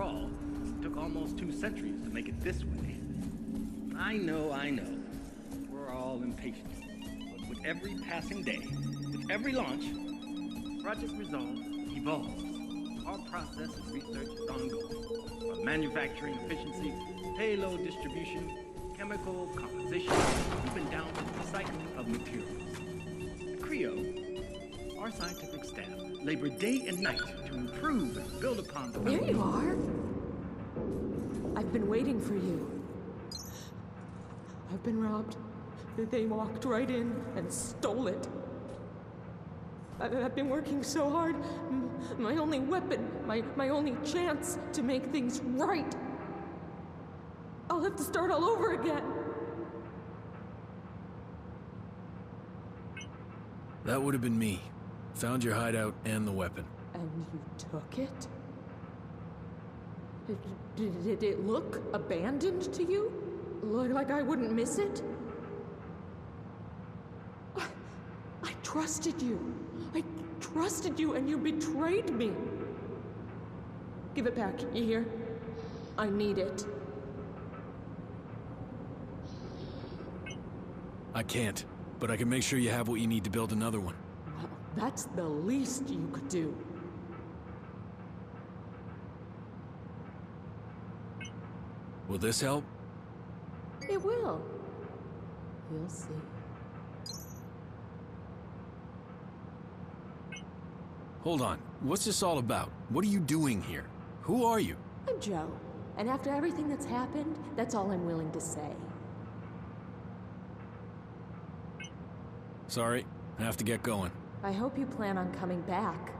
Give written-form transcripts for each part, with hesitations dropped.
After all, it took almost 2 centuries to make it this way. I know. We're all impatient. But with every passing day, with every launch, Project Resolve evolves. Our process of research is ongoing. From manufacturing efficiency, payload distribution, chemical composition, even down to the recycling of materials. At CREO, our scientific staff labor day and night to improve and build upon the... There you are. I've been waiting for you. I've been robbed. They walked right in and stole it. I've been working so hard. My only weapon, my only chance to make things right. I'll have to start all over again. That would have been me. Found your hideout and the weapon. And you took it? Did it look abandoned to you? Like I wouldn't miss it? I trusted you. I trusted you and you betrayed me. Give it back, you hear? I need it. I can't, but I can make sure you have what you need to build another one. Well, that's the least you could do. Will this help? It will. You'll see. Hold on. What's this all about? What are you doing here? Who are you? I'm Joe. And after everything that's happened, that's all I'm willing to say. Sorry, I have to get going. I hope you plan on coming back.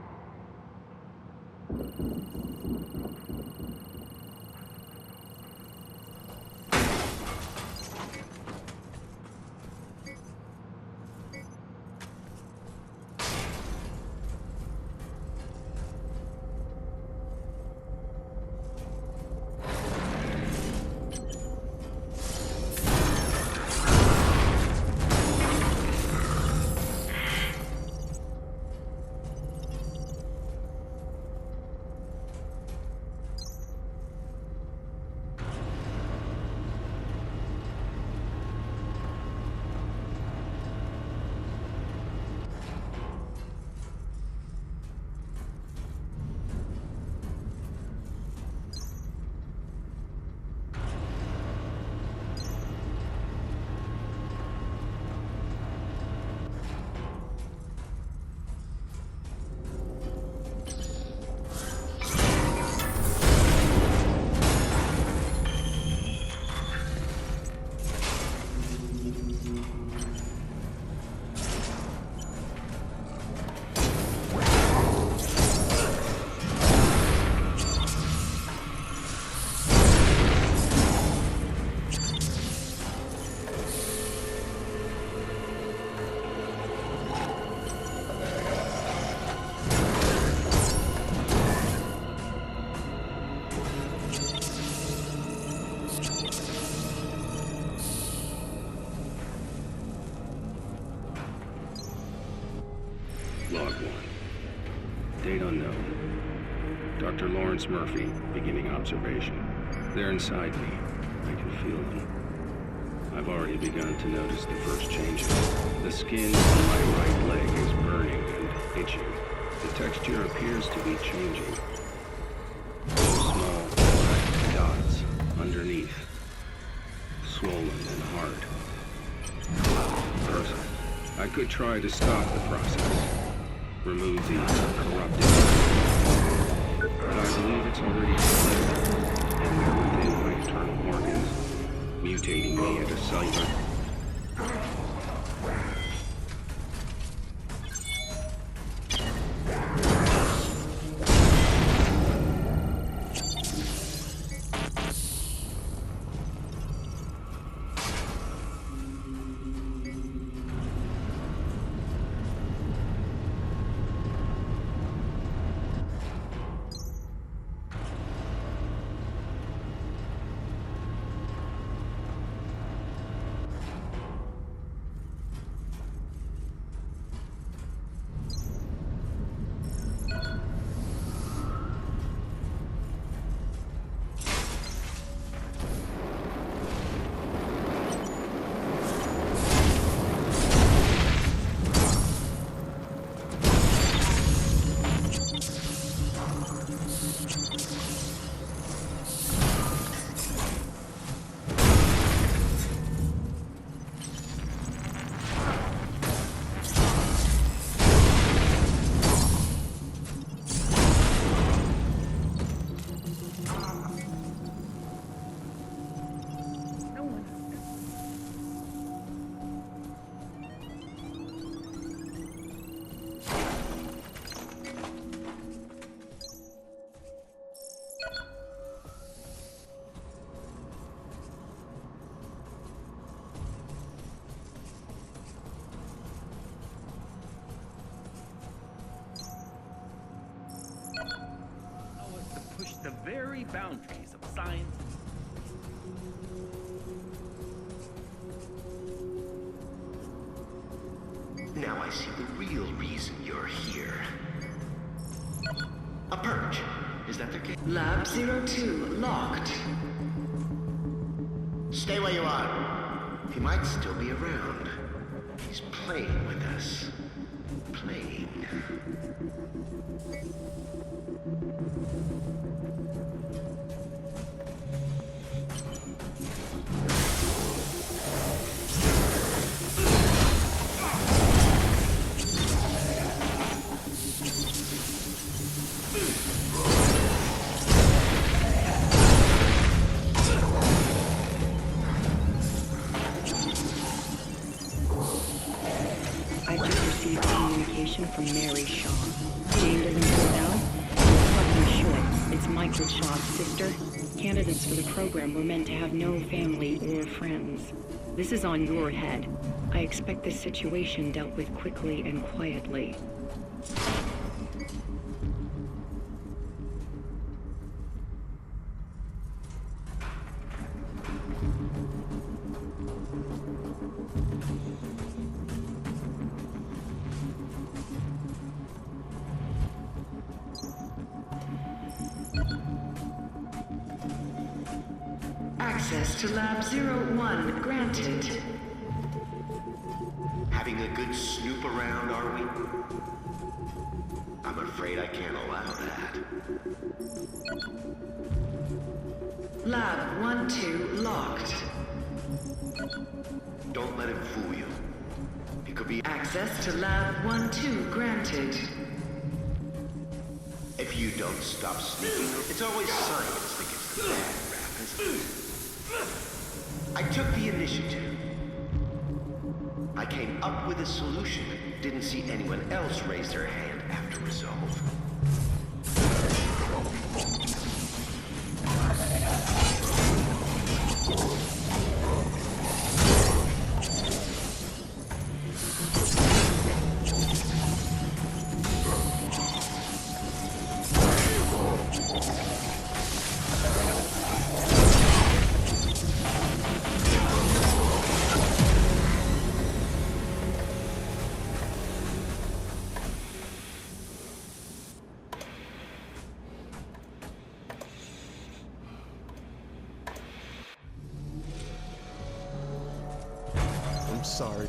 Log 1. Date unknown. Dr. Lawrence Murphy, beginning observation. They're inside me. I can feel them. I've already begun to notice the first changes. The skin on my right leg is burning and itching. The texture appears to be changing. Small black dots underneath. Swollen and hard. Perfect. I could try to stop the process. Remove the corrupted. But I believe it's already fled, and they're within my internal organs, mutating me at a cellular. very boundaries of science. Now I see the real reason you're here. A purge. Is that the case? Lab 02 locked. Stay where you are. He might still be around. He's playing with us. Playing. I've just received communication from Mary Shaw. Name doesn't go down. It's fucking short. It's Michael Shaw's sister. Candidates for the program were meant to have no family or friends. This is on your head. I expect this situation dealt with quickly and quietly. Access to Lab 01 granted. Having a good snoop around, are we? I'm afraid I can't allow that. Lab 12 locked. Don't let him fool you. He could be... Access to Lab 12 granted. If you don't stop sneaking, it's always science that gets the bad rap, isn't it? I took the initiative. I came up with a solution. Didn't see anyone else raise their hand after resolve. I'm sorry.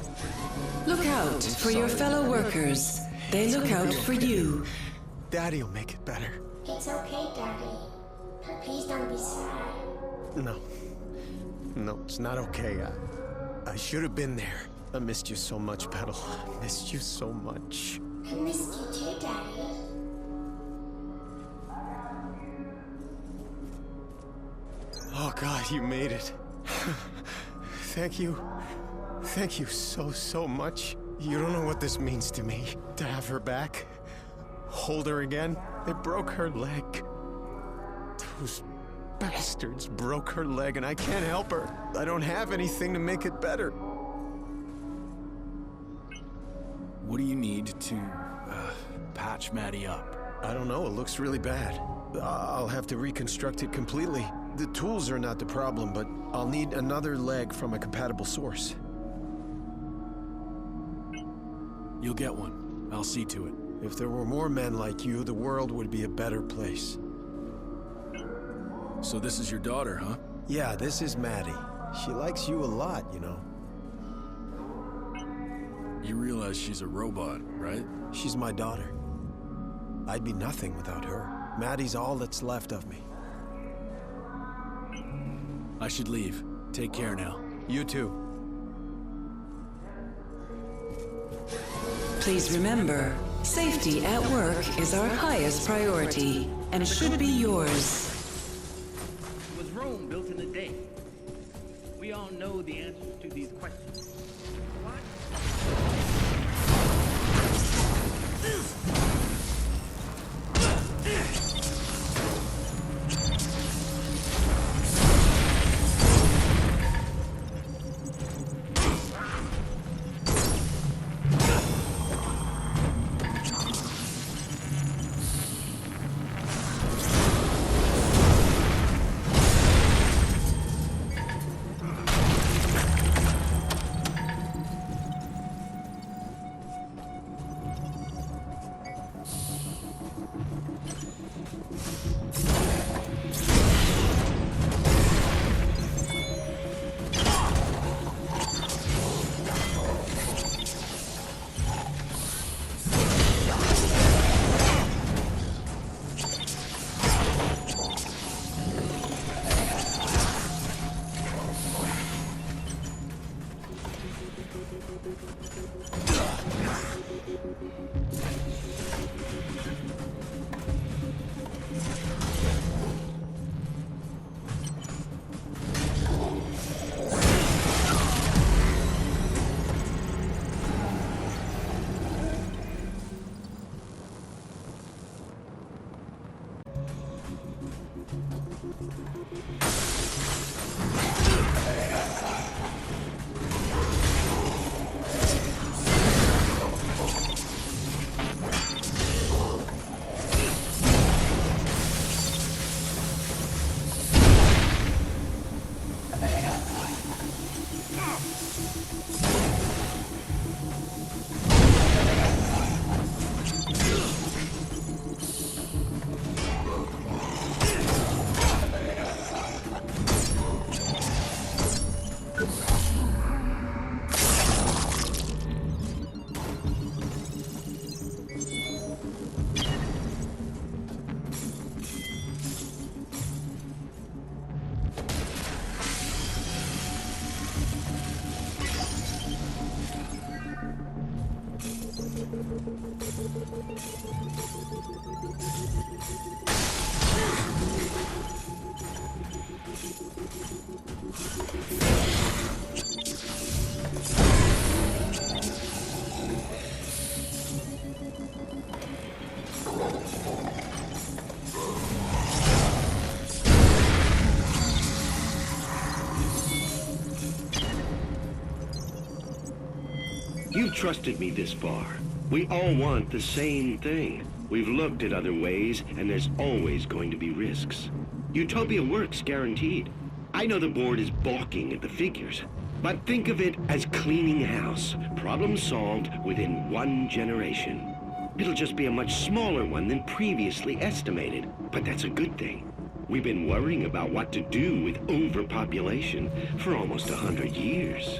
Look out for your fellow workers. They look out for you. Daddy'll make it better. It's okay, Daddy. Please don't be sad. No. No, it's not okay. I should have been there. I missed you so much, Petal. I missed you so much. I missed you too, Daddy. Oh, God, you made it. Thank you. Thank you so much. You don't know what this means to me. To have her back. Hold her again. They broke her leg. Those bastards broke her leg and I can't help her. I don't have anything to make it better. What do you need to, patch Maddie up? I don't know, it looks really bad. I'll have to reconstruct it completely. The tools are not the problem, but I'll need another leg from a compatible source. You'll get one. I'll see to it. If there were more men like you, the world would be a better place. So this is your daughter, huh? Yeah, this is Maddie. She likes you a lot, you know. You realize she's a robot, right? She's my daughter. I'd be nothing without her. Maddie's all that's left of me. I should leave. Take care now. You too. Please remember, safety at work is our highest priority and should be yours. Was Rome built in a day? We all know the answers to these questions. What? You've trusted me this far. We all want the same thing. We've looked at other ways, and there's always going to be risks. Utopia works, guaranteed. I know the board is balking at the figures, but think of it as cleaning house. Problem solved within 1 generation. It'll just be a much smaller one than previously estimated, but that's a good thing. We've been worrying about what to do with overpopulation for almost 100 years.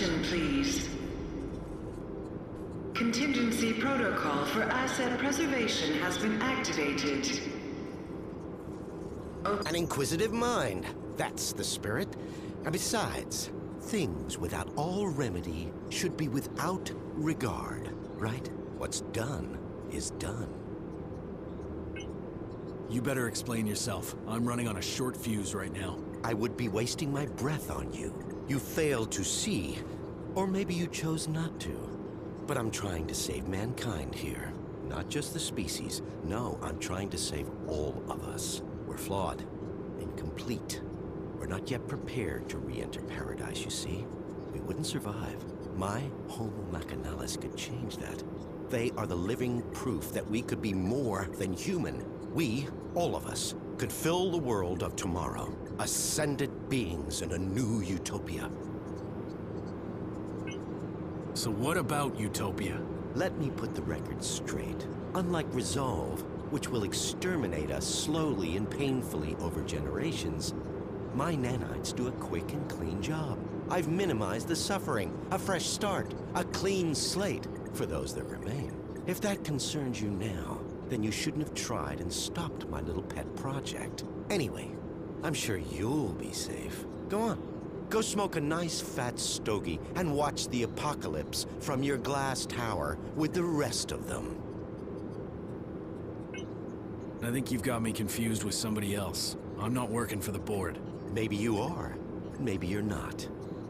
Attention, please. Contingency protocol for asset preservation has been activated. An inquisitive mind. That's the spirit. And besides, things without all remedy should be without regard, right? What's done is done. You better explain yourself. I'm running on a short fuse right now. I would be wasting my breath on you. You failed to see, or maybe you chose not to. But I'm trying to save mankind here. Not just the species. No, I'm trying to save all of us. We're flawed, incomplete. We're not yet prepared to re-enter paradise, you see. We wouldn't survive. My Homo Machinalis could change that. They are the living proof that we could be more than human. We, all of us, could fill the world of tomorrow. Ascended beings in a new utopia. So what about utopia? Let me put the record straight. Unlike Resolve, which will exterminate us slowly and painfully over generations, my nanites do a quick and clean job. I've minimized the suffering, a fresh start, a clean slate for those that remain. If that concerns you now, then you shouldn't have tried and stopped my little pet project. Anyway, I'm sure you'll be safe. Go on. Go smoke a nice fat stogie and watch the apocalypse from your glass tower with the rest of them. I think you've got me confused with somebody else. I'm not working for the board. Maybe you are. Maybe you're not.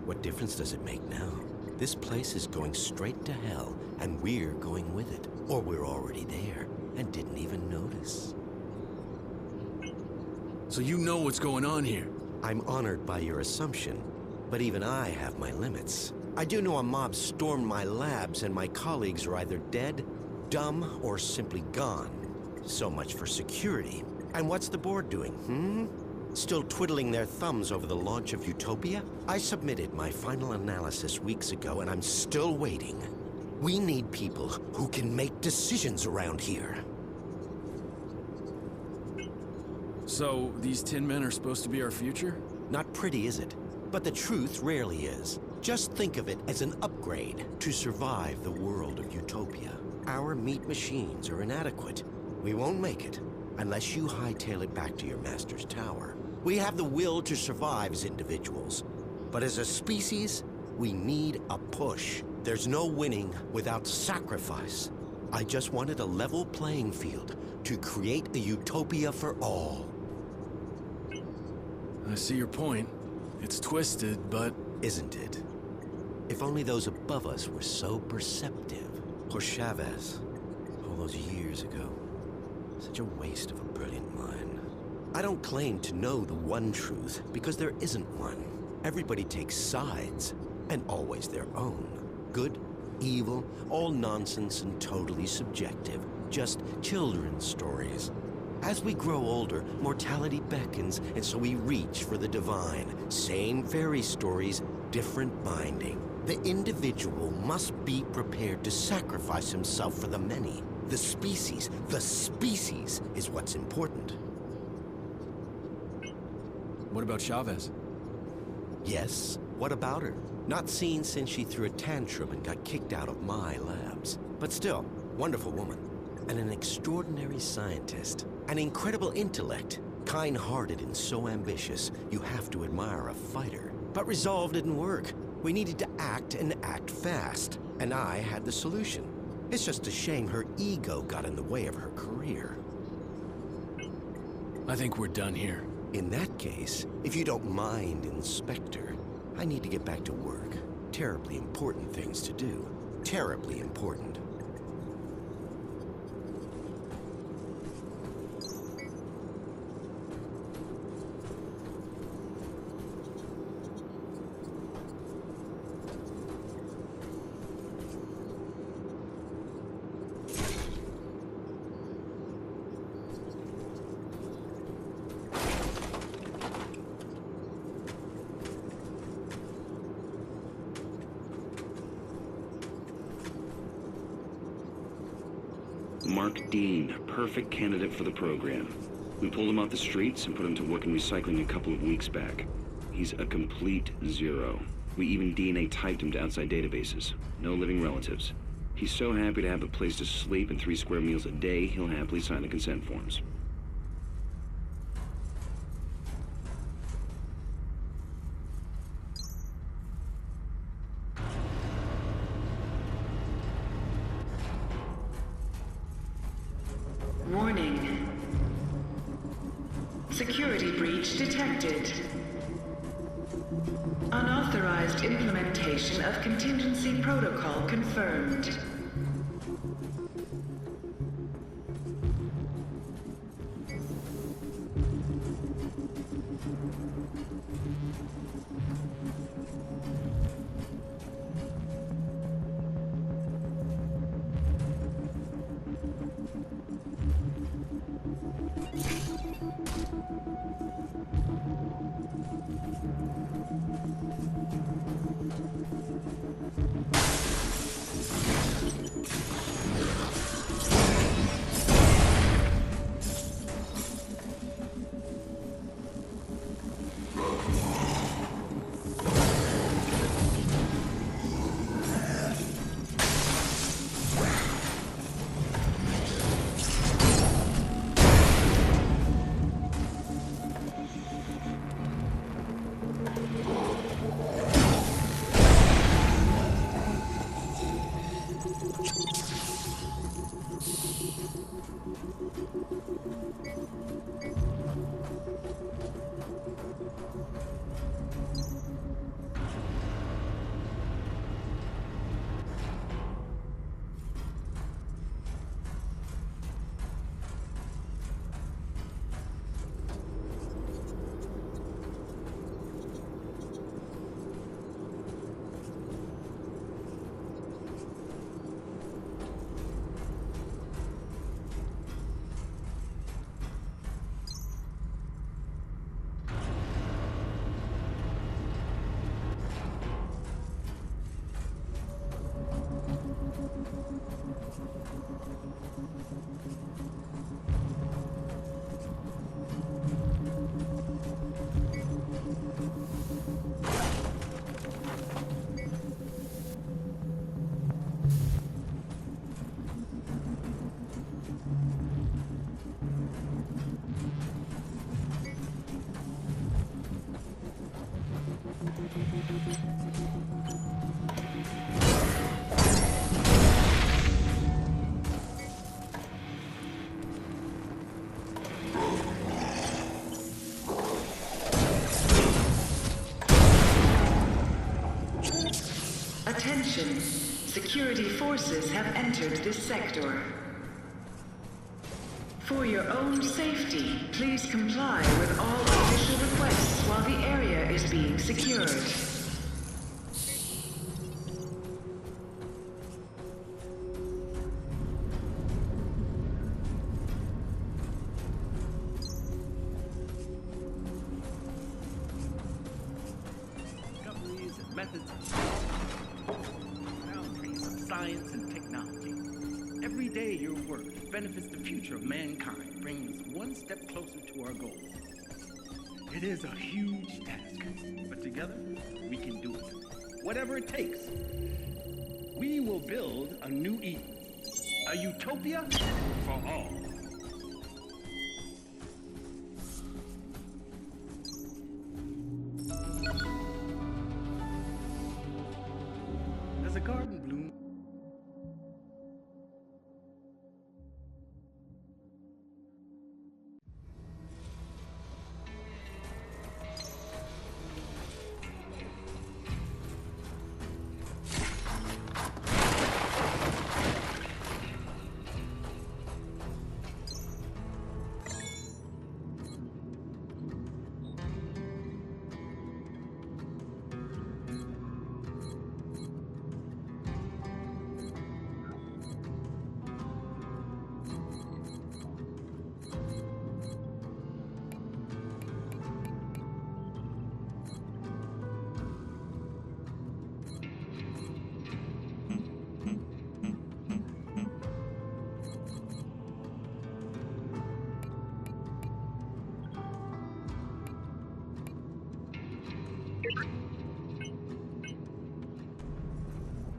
What difference does it make now? This place is going straight to hell, and we're going with it. Or we're already there, and didn't even notice. So you know what's going on here? I'm honored by your assumption, but even I have my limits. I do know a mob stormed my labs and my colleagues are either dead, dumb, or simply gone. So much for security. And what's the board doing, Still twiddling their thumbs over the launch of Utopia? I submitted my final analysis weeks ago and I'm still waiting. We need people who can make decisions around here. So, these Tin Men are supposed to be our future? Not pretty, is it? But the truth rarely is. Just think of it as an upgrade to survive the world of Utopia. Our meat machines are inadequate. We won't make it unless you hightail it back to your master's tower. We have the will to survive as individuals, but as a species, we need a push. There's no winning without sacrifice. I just wanted a level playing field to create a utopia for all. I see your point. It's twisted, but... Isn't it? If only those above us were so perceptive. Poor Chavez, all those years ago. Such a waste of a brilliant mind. I don't claim to know the one truth, because there isn't one. Everybody takes sides, and always their own. Good, evil, all nonsense and totally subjective. Just children's stories. As we grow older, mortality beckons, and so we reach for the divine. Same fairy stories, different binding. The individual must be prepared to sacrifice himself for the many. The species is what's important. What about Chavez? Yes, what about her? Not seen since she threw a tantrum and got kicked out of my labs. But still, wonderful woman. And an extraordinary scientist. An incredible intellect. Kind-hearted and so ambitious, you have to admire a fighter. But resolve didn't work. We needed to act and act fast. And I had the solution. It's just a shame her ego got in the way of her career. I think we're done here. In that case, if you don't mind, Inspector, I need to get back to work. Terribly important things to do. Terribly important. Mark Dean, perfect candidate for the program. We pulled him off the streets and put him to work in recycling a couple of weeks back. He's a complete zero. We even DNA typed him to outside databases. No living relatives. He's so happy to have a place to sleep and 3 square meals a day, he'll happily sign the consent forms. Warning. Security breach detected. Unauthorized implementation of contingency protocol confirmed. Attention. Security forces have entered this sector. For your own safety, please comply with all official requests while the area is being secured. Discoveries and methods boundaries of science and technology. Every day your work benefits the future of mankind, bringing us one step closer to our goal. It is a huge task, but together we can do it. Whatever it takes. We will build a new Eden. A utopia for all. Does a garden bloom?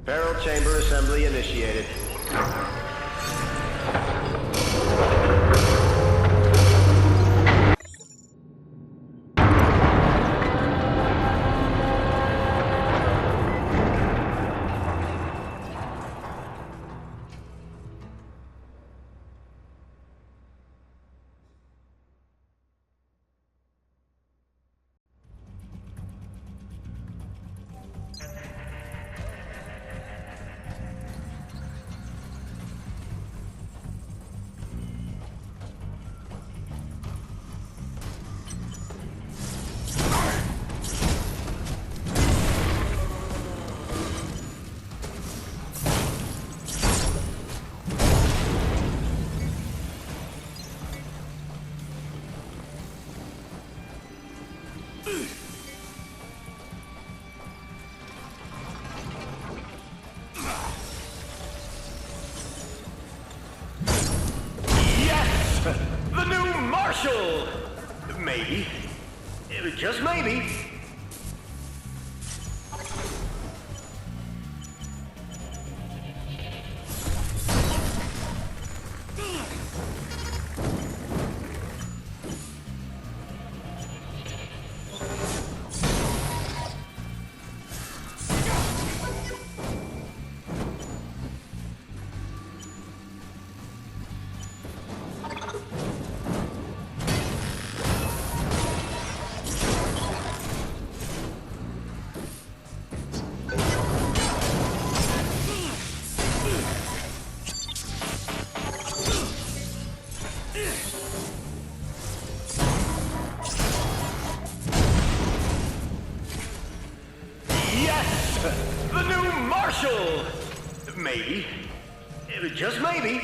Peril chamber assembly initiated. The new Marshal! Maybe. Just maybe. The new Marshal! Maybe. Just maybe.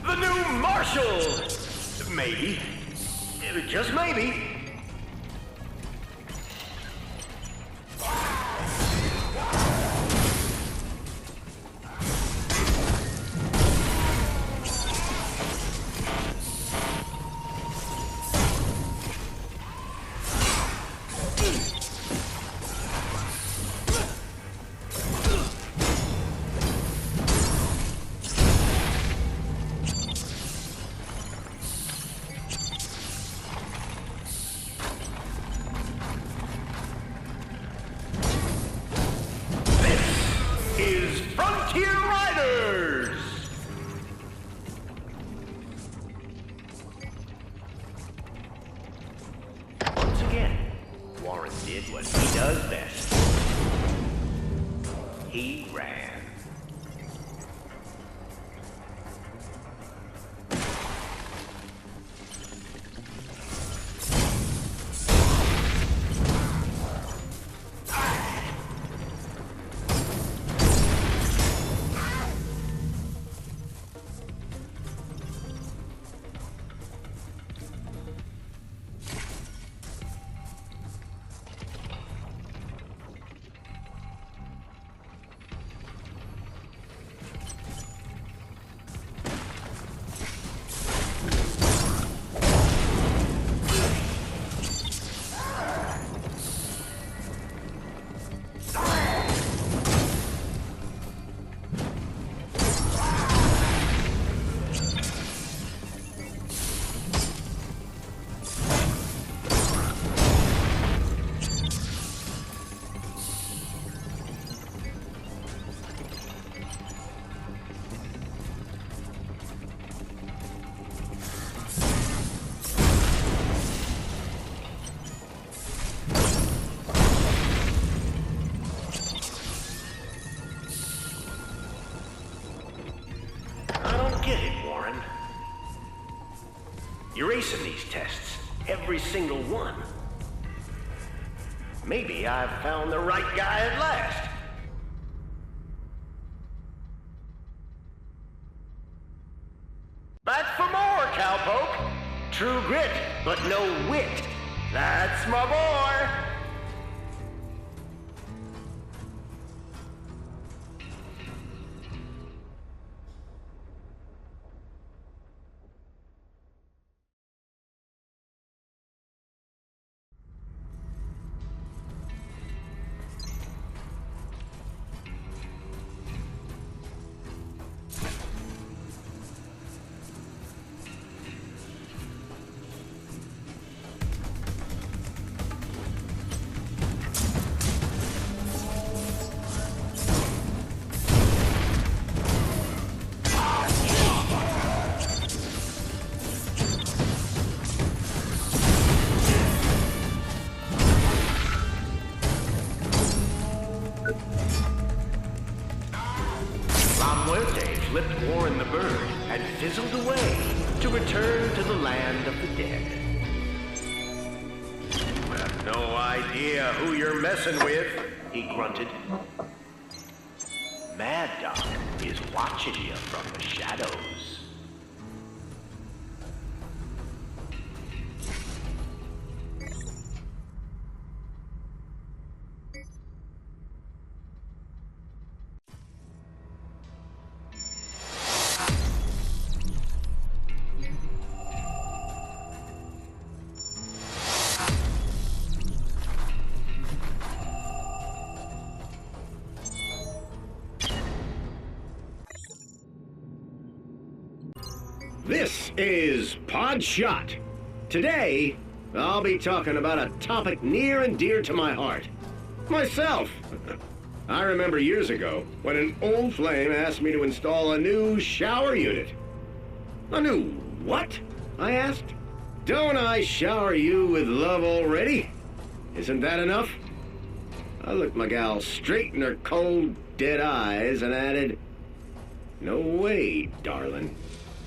The new Marshal! Maybe. Just maybe. he ran. You're acing these tests, every single one. Maybe I've found the right guy at last. Back for more, cowpoke. True grit, but no wit. That's my boy. Muerte flipped Warren the bird and fizzled away to return to the land of the dead. You have no idea who you're messing with, he grunted. Mad Doc is watching you from the shadows. This is Pod Shot. Today, I'll be talking about a topic near and dear to my heart. Myself. I remember years ago when an old flame asked me to install a new shower unit. A new what? I asked. Don't I shower you with love already? Isn't that enough? I looked my gal straight in her cold, dead eyes and added, "No way, darling.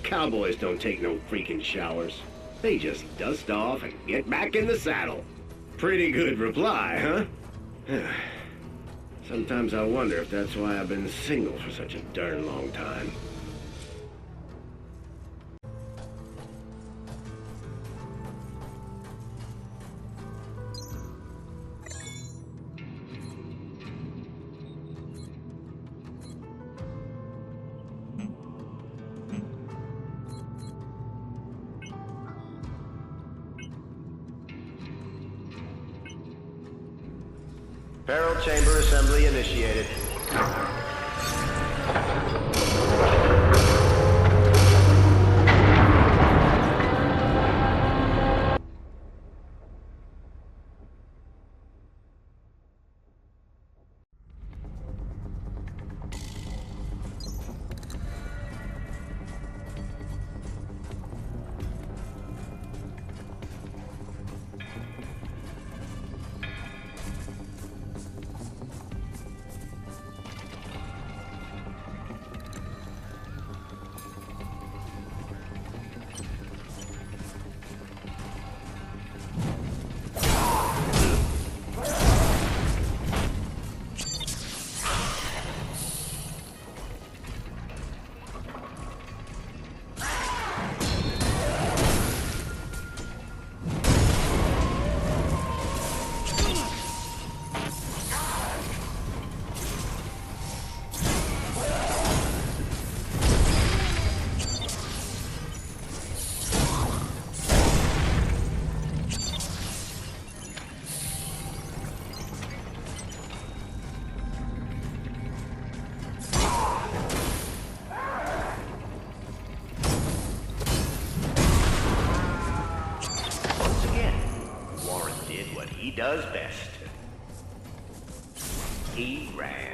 Cowboys don't take no freaking showers. They just dust off and get back in the saddle." Pretty good reply, huh? Sometimes I wonder if that's why I've been single for such a darn long time. Barrel chamber assembly initiated. does best. He ran.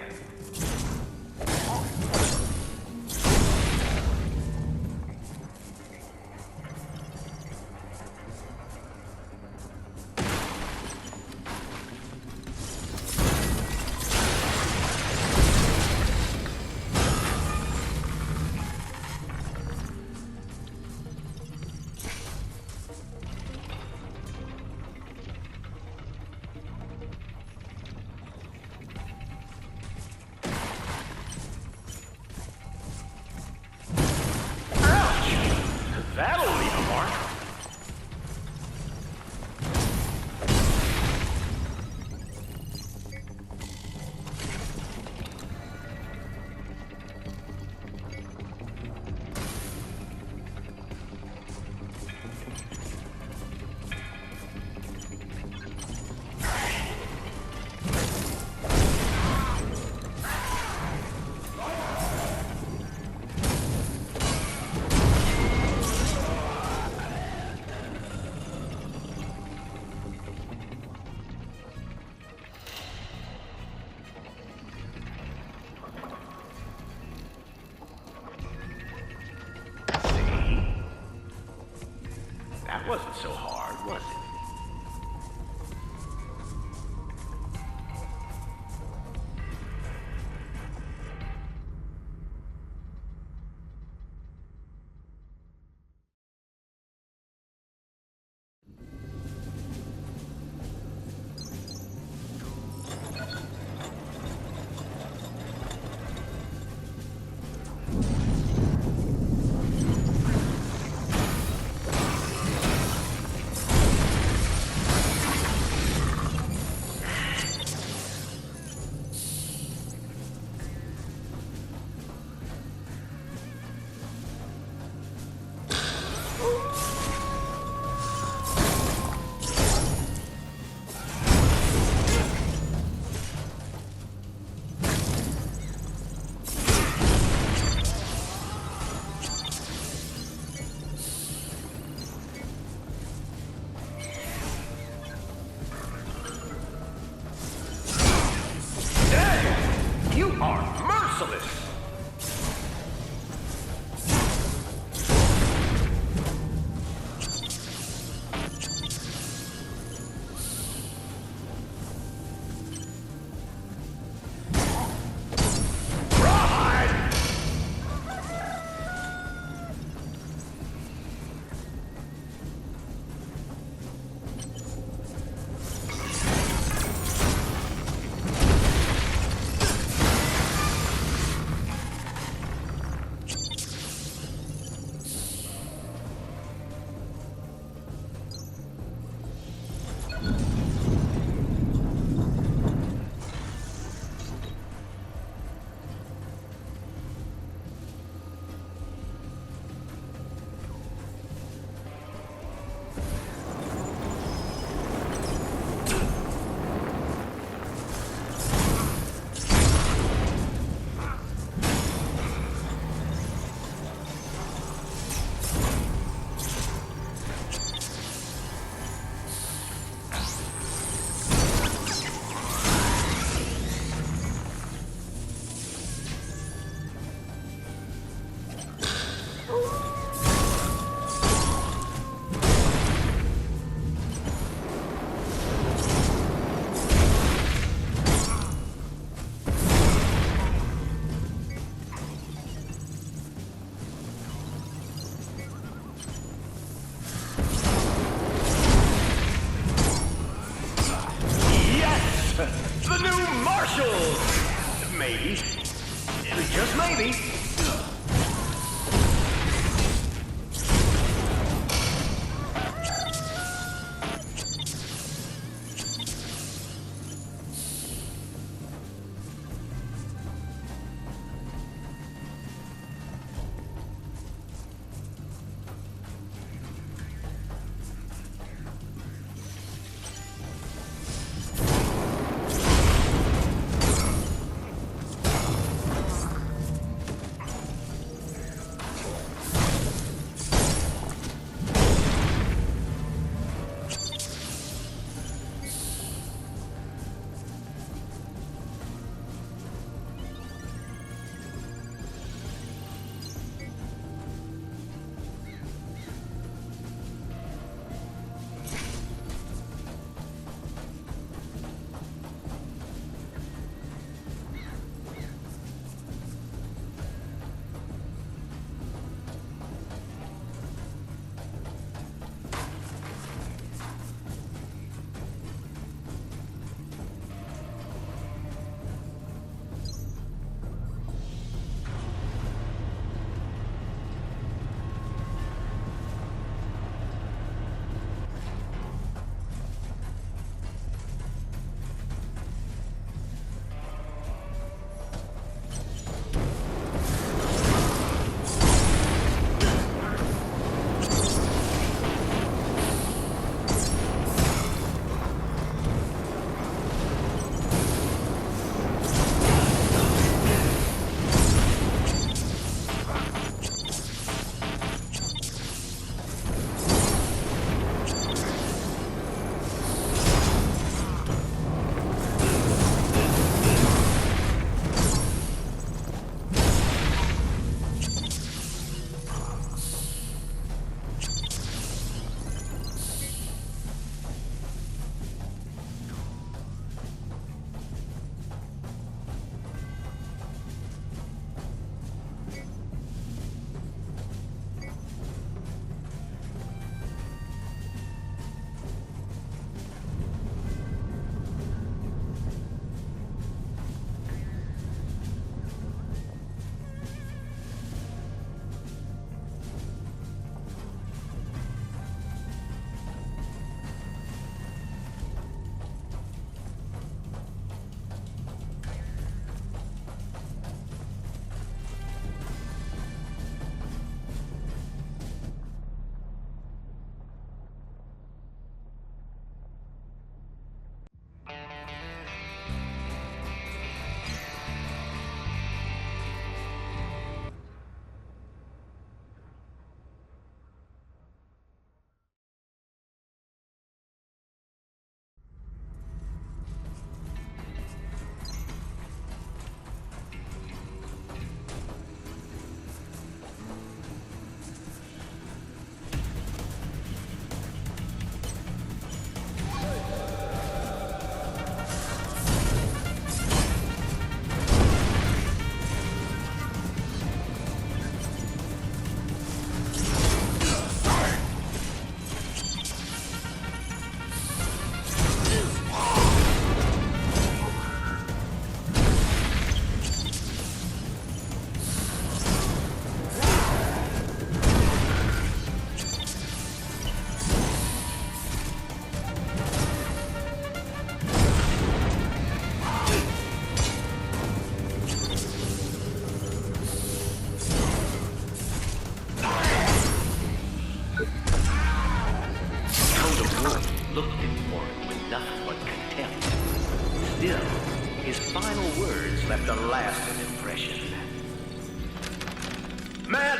That'll leave a mark. That wasn't so hard, was it? You are merciless! The new Marshals! Maybe. Just maybe.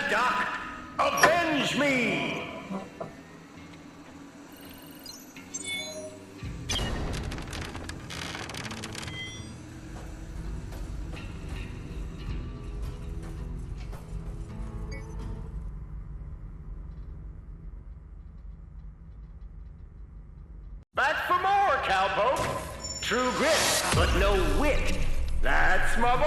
Doc! Avenge me! Back for more, cowpoke. True grit, but no wit. That's my boy.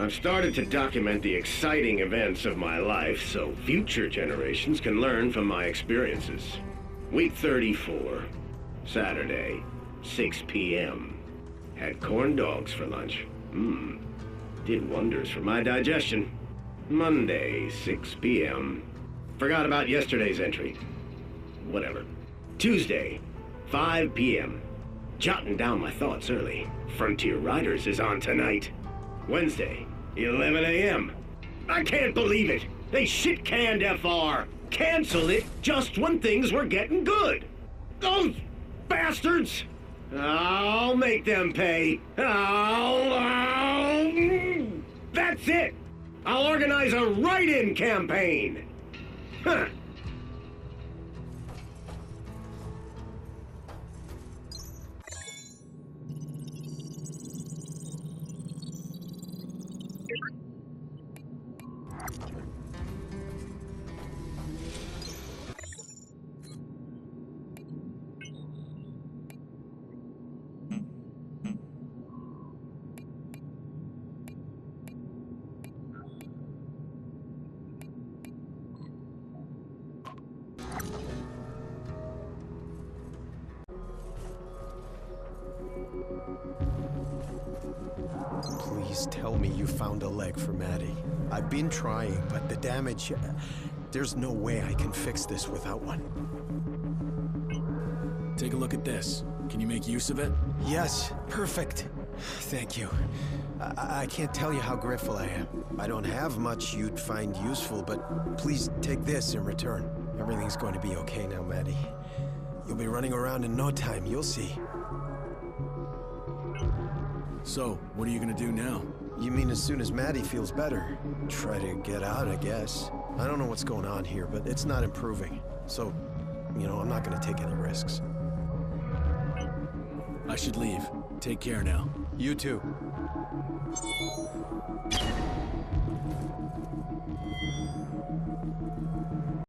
I've started to document the exciting events of my life so future generations can learn from my experiences. Week 34, Saturday, 6 p.m. Had corn dogs for lunch. Did wonders for my digestion. Monday, 6 p.m. Forgot about yesterday's entry. Whatever. Tuesday, 5 p.m. Jotting down my thoughts early. Frontier Riders is on tonight. Wednesday, 11 a.m. I can't believe it. They shit-canned FR. Canceled it just when things were getting good. Those bastards! I'll make them pay. That's it! I'll organize a write-in campaign! Huh. Please tell me you found a leg for Maddie. I've been trying, but the damage... There's no way I can fix this without one. Take a look at this. Can you make use of it? Yes, perfect. Thank you. I can't tell you how grateful I am. I don't have much you'd find useful, but please take this in return. Everything's going to be okay now, Maddie. You'll be running around in no time, you'll see. So, what are you gonna do now? You mean as soon as Maddie feels better? Try to get out, I guess. I don't know what's going on here, but it's not improving. So, you know, I'm not gonna take any risks. I should leave. Take care now. You too.